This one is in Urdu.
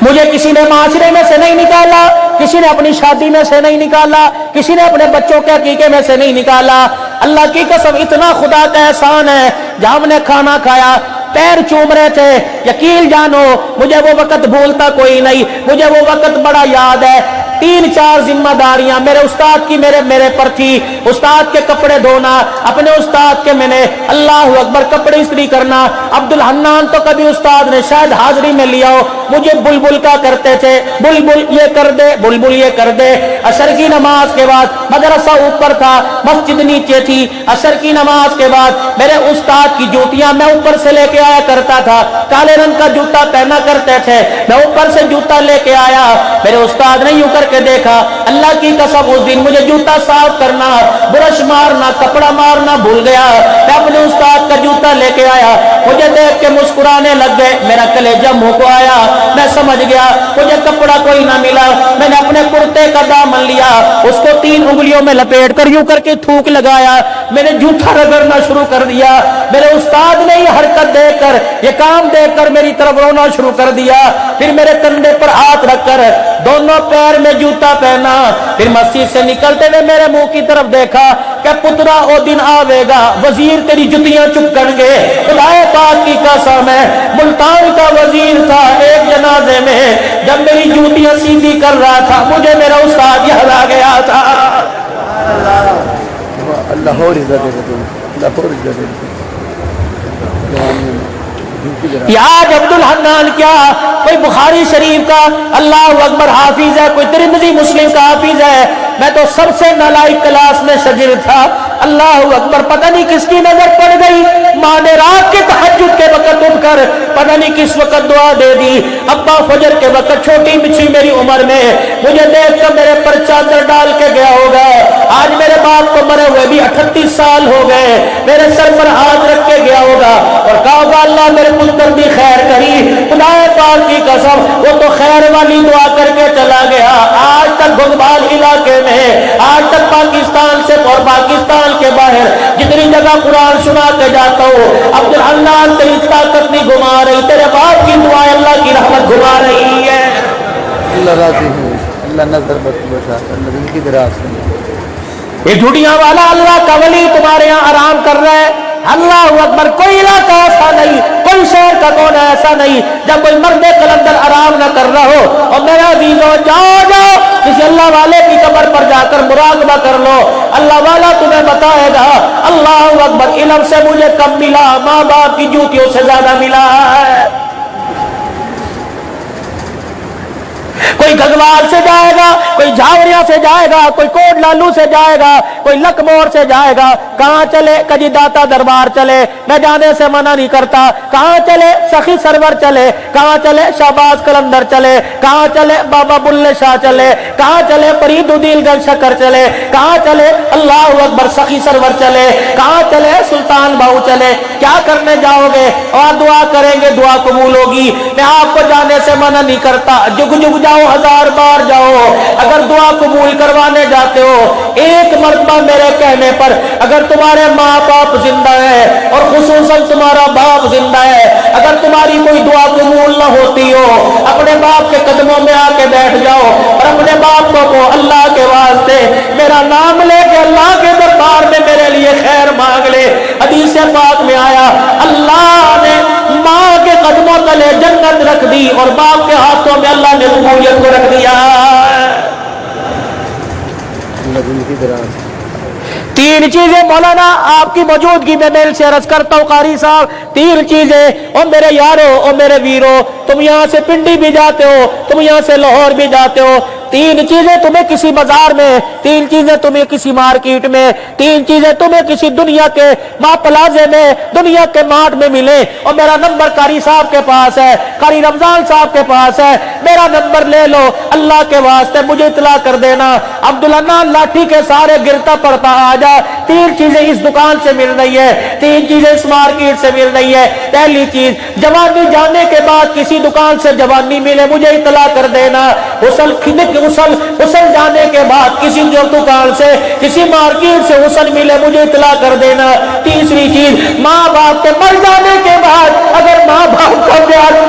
مجھے کسی نے معاشرے میں سے نہیں نکالا، کسی نے اپنی شادی میں سے نہیں نکالا، کسی نے اپنے بچوں کے عقیقے میں سے نہیں نکالا۔ اللہ کی قسم اتنا خدا کا احسان ہے، جب ہم نے کھانا کھایا پیر چوم رہے تھے، یقین جانو مجھے وہ وقت بھولتا کوئی نہیں، مجھے وہ وقت بڑا یاد ہے۔ 3-4 ذمہ داریاں میرے استاد کی میرے پر تھی، استاد کے کپڑے دھونا، اپنے استاد کے میں نے اللہ اکبر کپڑے استری کرنا۔ عبدالحنان تو کبھی استاد نے شاید حاضری میں لیا ہو، مجھے بلبل کا کرتے تھے، بلبل یہ کر دے، بلبل یہ کر دے۔ عصر کی نماز کے بعد مدرسہ اوپر تھا، مسجد نیچے تھی، عصر کی نماز کے بعد میرے استاد کی جوتیاں میں اوپر سے لے کے آیا کرتا تھا، کالے رنگ کا جوتا پہنا کرتے تھے، میں اوپر سے جوتا لے کے آیا، میرے استاد نے یوں کر کے دیکھا، اللہ کی قسم اس دن مجھے جوتا صاف کرنا، برش مارنا، کپڑا مارنا بھول گیا، میں اپنے استاد کا جوتا لے کے آیا، مجھے دیکھ کے مسکرانے لگ گئے، میرا کلیجہ منہ کو آیا، میں سمجھ گیا مجھے کپڑا کوئی نہ ملا، میں نے اپنے کرتے کا دامن لیا، اس کو 3 انگلیوں میں لپیٹ کر یوں کر کے تھوک لگایا، میں نے جوتا رگڑنا شروع کر دیا۔ میرے استاد نے یہ حرکت دیکھ کر، یہ کام دیکھ کر میری طرف رونا شروع کر دیا، پھر میرے کندھے پر ہاتھ رکھ کر دونوں پیر میں جوتا پہنا، پھر مسجد سے نکلتے ہوئے میرے منہ کی طرف دیکھا کہ پترا او دن آوے گا وزیر تیری جتیاں چپکن گے۔ خدا پاک کی قسم ہے ملتان کا وزیر تھا، ایک جنازے میں جب میری جوتیاں سیدھی کر رہا تھا مجھے میرا استاد یاد آ گیا تھا۔ اللہ اور عزت دے، اللہ اور عزت دے۔ یاد عبدالحنان کیا کوئی بخاری شریف کا اللہ اکبر حافظ ہے، کوئی ترمذی مسلم کا حافظ ہے، میں تو سب سے نالائق کلاس میں شاگرد تھا۔ اللہ اکبر پتہ نہیں کس کی نظر پڑ گئی، ماں نے رات کے تہجد کے وقت اٹھ کر پتہ نہیں کس وقت دعا دے دی، ابا فجر کے وقت چھوٹی بچی میری عمر میں مجھے دیکھ کر میرے پر چادر ڈال کے گیا ہوگا۔ آج میرے باپ کو مرے ہوئے بھی 38 سال ہو گئے، میرے سر پر ہاتھ رکھ کے گیا ہوگا اور کہا ہوگا اللہ میرے پتر بھی خیر کری۔ خدا پاک کی قسم وہ تو خیر والی دعا کر کے چلا گیا۔ آج تک گنگبال علاقے میں، آج تک پاکستان سے اور پاکستان کے باہر جتنی جگہ قرآن سنا کے جاتا ہوں، عبدالحنان تیری طاقت نہیں گھما رہی، تیرے باپ کی دعا اللہ کی رحمت گھما رہی ہے۔ اللہ راضی ہے، اللہ نظر بخشا، اللہ ان کی دراز ہے۔ یہ جھوٹیاں والا اللہ کا ولی تمہارے یہاں آرام کر رہا ہے۔ اللہ اکبر کوئی علاقہ ایسا نہیں، کوئی شہر کا کونا ایسا نہیں جب کوئی مرد قلندر آرام نہ کر رہا ہو۔ اور میرا عزیزو جاؤ کسی اللہ والے کی قبر پر جا کر مراقبہ کر لو، اللہ والا تمہیں بتائے گا اللہ اکبر علم سے مجھے کم ملا، ماں باپ کی جوتیوں سے زیادہ ملا ہے۔ کوئی گگوال سے جائے گا، کوئی جھاوریاں سے جائے گا، کوئی کوٹ لالو سے جائے گا، کوئی لکمور سے جائے گا، کہاں چلے کجی داتا دربار چلے، میں جانے سے منع نہیں کرتا، کہاں چلے سخی سرور چلے، کہاں چلے شہباز قلندر چلے، کہاں چلے بابا بلے شاہ چلے، کہاں چلے فرید الدین گنج شکر چلے، کہاں چلے اللہ اکبر سخی سرور چلے، کہاں چلے سلطان باؤ چلے، کیا کرنے جاؤ گے؟ اور دعا کریں گے دعا قبول ہوگی۔ میں آپ کو جانے سے منع نہیں کرتا، جگ جگ جاؤ 1000 بار جاؤ، اگر دعا قبول کروانے جاتے ہو ایک مرتبہ میرے کہنے پر اگر تمہارے ماں باپ زندہ ہے اور خصوصاً تمہارا باپ زندہ ہے، اگر تمہاری کوئی دعا قبول نہ ہوتی ہو اپنے باپ کے قدموں میں آ کے بیٹھ جاؤ اور اپنے باپ کو اللہ کے واسطے میرا نام لے کے اللہ کے دربار میں میرے لیے خیر مانگ لے۔ حدیث پاک میں آیا اللہ نے ماں کے قدموں تلے جنت رکھ دی اور باپ کے ہاتھوں میں اللہ نے قبولیت کو رکھ دیا۔ تین چیزیں مولانا آپ کی موجودگی میں میل سے عرض کرتا ہوں قاری صاحب، تین چیزیں او میرے یارو او میرے ویرو، تم یہاں سے پنڈی بھی جاتے ہو، تم یہاں سے لاہور بھی جاتے ہو، تین چیزیں تمہیں کسی بازار میں، تین چیزیں تمہیں کسی مارکیٹ میں، تین چیزیں تمہیں کسی دنیا کے ماں پلازے میں، دنیا کے مارٹ میں ملے، اور میرا نمبر قاری صاحب کے پاس ہے، قاری رمضان صاحب کے پاس ہے، میرا نمبر لے لو، اللہ کے واسطے مجھے اطلاع کر دینا، عبدالحنان لاٹھی کے سارے گرتا پڑتا آ جا، تین چیزیں اس دکان سے مل رہی ہے، تین چیزیں اس مارکیٹ سے مل رہی ہے۔ پہلی چیز جوانی جانے کے بعد کسی دکان سے جوانی ملے مجھے اطلاع کر دینا، غسل جانے کے بعد کسی جو دکان سے کسی مارکیٹ سے غسل ملے مجھے اطلاع کر دینا۔ تیسری چیز ماں باپ کے مر جانے کے بعد اگر ماں باپ کا پیار